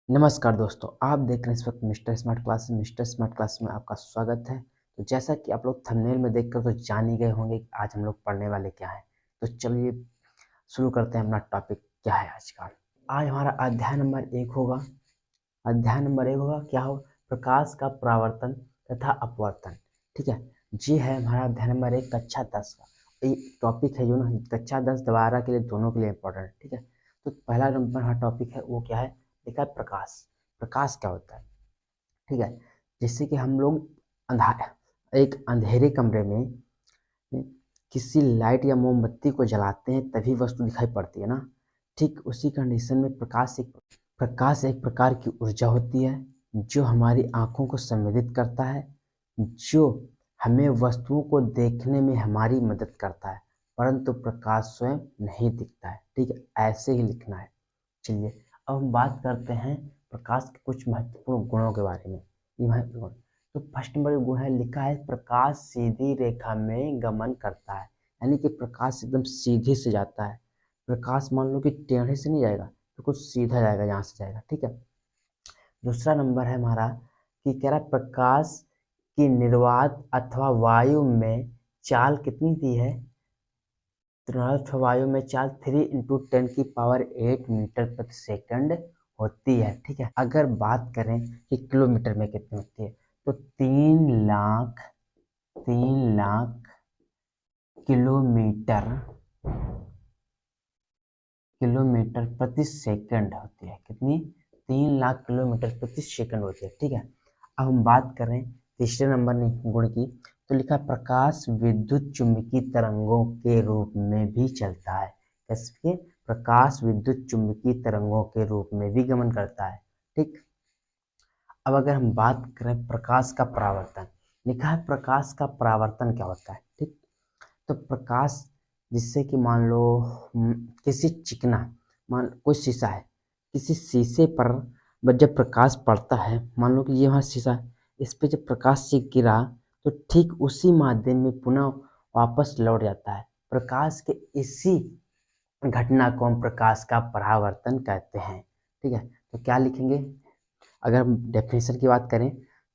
नमस्कार दोस्तों, आप देख रहे हैं इस वक्त मिस्टर स्मार्ट क्लास में आपका स्वागत है। तो जैसा कि आप लोग थंबनेल में देखकर तो जान ही गए होंगे कि आज हम लोग पढ़ने वाले क्या है। तो चलिए शुरू करते हैं। अपना टॉपिक क्या है आज का। आज हमारा अध्याय नंबर 1 होगा क्या हो, प्रकाश का परावर्तन तथा अपवर्तन। ठीक है, जी है हमारा अध्याय नंबर 1 कक्षा 10 का ये टॉपिक है, जो ना कक्षा 10 दोबारा के लिए दोनों के लिए इम्पोर्टेंट है। ठीक है, तो पहला नंबर हमारा टॉपिक है वो क्या है, लिखा है प्रकाश। प्रकाश क्या होता है? ठीक है, जिससे कि हम लोग एक अंधेरे कमरे में किसी लाइट या मोमबत्ती को जलाते हैं तभी वस्तु दिखाई पड़ती है ना। ठीक उसी कंडीशन में प्रकाश एक प्रकार की ऊर्जा होती है जो हमारी आंखों को संवेदित करता है, जो हमें वस्तुओं को देखने में हमारी मदद करता है, परंतु प्रकाश स्वयं नहीं दिखता है। ठीक है, ऐसे ही लिखना है। चलिए अब हम बात करते हैं प्रकाश के कुछ महत्वपूर्ण गुणों के बारे में। ये महत्वपूर्ण गुण, तो फर्स्ट नंबर गुण है, लिखा है प्रकाश सीधी रेखा में गमन करता है। यानी कि प्रकाश एकदम सीधे से जाता है। प्रकाश मान लो कि टेढ़े से नहीं जाएगा, तो कुछ सीधा जाएगा, यहाँ से जाएगा। ठीक है, दूसरा नंबर है हमारा कि कह रहा है प्रकाश की निर्वात अथवा वायु में चाल कितनी दी है, तो वायु में चाल 3 × 10⁸ मीटर प्रति सेकंड होती है। ठीक है, अगर बात करें कि किलोमीटर में कितनी होती है, तो 3 लाख किलोमीटर किलोमीटर प्रति सेकंड होती है। कितनी? 3 लाख किलोमीटर प्रति सेकंड होती है। ठीक है, अब हम बात करें तीसरे नंबर गुण की, तो लिखा प्रकाश विद्युत चुम्बकीय तरंगों के रूप में भी चलता है। कैसे? प्रकाश विद्युत चुम्बकीय तरंगों के रूप में भी गमन करता है। ठीक, अब अगर हम बात करें प्रकाश का परावर्तन, लिखा है प्रकाश का परावर्तन क्या होता है। ठीक, तो प्रकाश जिससे कि मान लो किसी चिकना, मान कोई शीशा है, किसी शीशे पर जब प्रकाश पड़ता है, मान लो कि ये वहाँ शीशा है, इस पे जब प्रकाश से गिरा तो ठीक उसी माध्यम में पुनः वापस लौट जाता है। प्रकाश के इसी घटना को हम प्रकाश का परावर्तन कहते हैं। ठीक है, तो क्या लिखेंगे? अगर हम डेफिनेशन की बात करें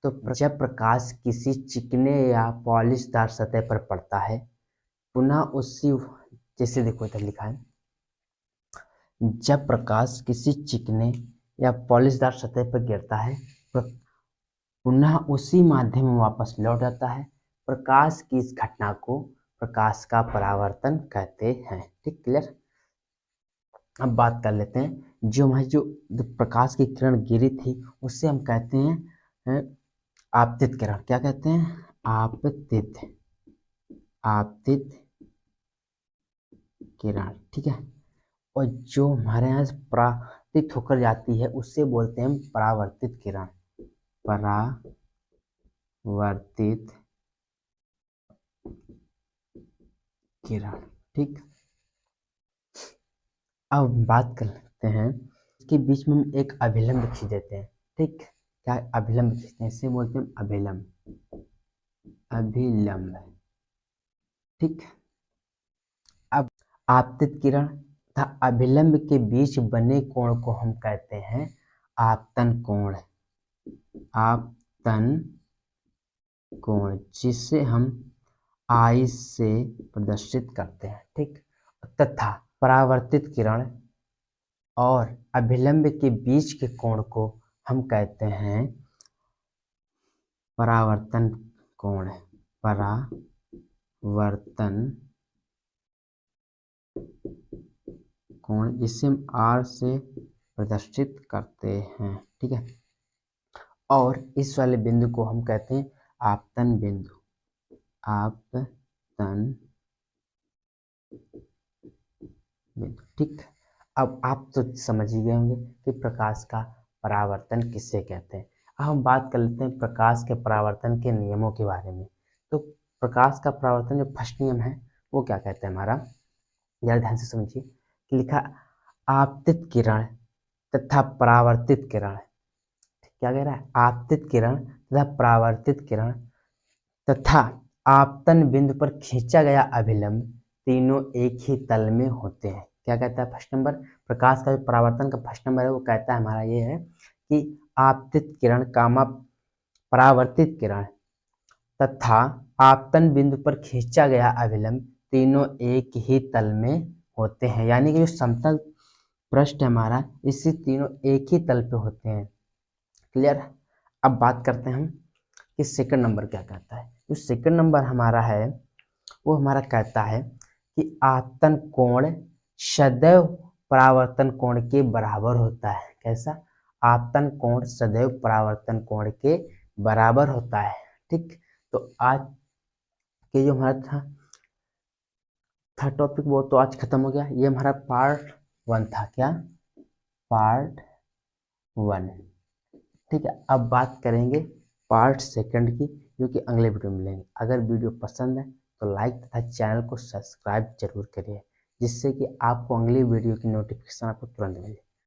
तो जब प्रकाश किसी चिकने या पॉलिशदार सतह पर पड़ता है, पुनः उसी, जैसे देखो इधर लिखा है, जब प्रकाश किसी चिकने या पॉलिशदार सतह पर गिरता है, पुनः उसी माध्यम में वापस लौट जाता है। प्रकाश की इस घटना को प्रकाश का परावर्तन कहते हैं। ठीक, क्लियर? अब बात कर लेते हैं जो हमारी जो प्रकाश की किरण गिरी थी उससे हम कहते हैं आपतित किरण। क्या कहते हैं? आपतित किरण। ठीक है, और जो हमारे यहाँ से परावर्तित होकर जाती है उससे बोलते हैं हम परावर्तित किरण। परावर्तित किरण। ठीक, अब बात कर लेते हैं, इसके बीच में हम एक अभिलंब खींच देते हैं। ठीक, क्या अभिलंब खींचते हैं, इसे बोलते हैं अभिलंब। ठीक, अब आपतित किरण तथा अभिलंब के बीच बने कोण को हम कहते हैं आपतन कोण। आपतन कोण, जिसे हम आई से प्रदर्शित करते हैं। ठीक, तथा परावर्तित किरण और अभिलंब के बीच के कोण को हम कहते हैं परावर्तन कोण। परावर्तन कोण, जिसे हम आर से प्रदर्शित करते हैं। ठीक है, और इस वाले बिंदु को हम कहते हैं आपतन बिंदु। आपतन बिंदु। ठीक, अब आप तो समझ ही गए होंगे कि प्रकाश का परावर्तन किससे कहते हैं। अब हम बात कर लेते हैं प्रकाश के परावर्तन के नियमों के बारे में। तो प्रकाश का परावर्तन जो फर्स्ट नियम है वो क्या कहते हैं हमारा, जरा ध्यान से समझिए कि लिखा आपतित किरण तथा परावर्तित किरण। क्या कह रहा है? आपतित किरण तथा परावर्तित किरण तथा आपतन बिंदु पर खींचा गया अभिलंब तीनों एक ही तल में होते हैं। क्या कहता है फर्स्ट नंबर? प्रकाश का जो परावर्तन का फर्स्ट नंबर है वो कहता है हमारा ये है कि आपतित किरण कामा परावर्तित किरण तथा आपतन बिंदु पर खींचा गया अभिलंब तीनों एक ही तल में होते हैं। यानी कि जो समतल पृष्ठ हमारा इससे तीनों एक ही तल पे होते हैं। क्लियर। अब बात करते हैं हम कि सेकंड नंबर क्या कहता है। जो सेकंड नंबर हमारा है वो हमारा कहता है कि आपतन कोण सदैव परावर्तन कोण के बराबर होता है। कैसा? आपतन कोण सदैव परावर्तन कोण के बराबर होता है। ठीक, तो आज के जो हमारा था टॉपिक वो तो आज खत्म हो गया। ये हमारा पार्ट 1 था। क्या? पार्ट 1। ठीक है, अब बात करेंगे पार्ट 2 की, जो कि अगले वीडियो में मिलेंगे। अगर वीडियो पसंद है तो लाइक तथा चैनल को सब्सक्राइब जरूर करिए, जिससे कि आपको अगली वीडियो की नोटिफिकेशन आपको तुरंत मिले।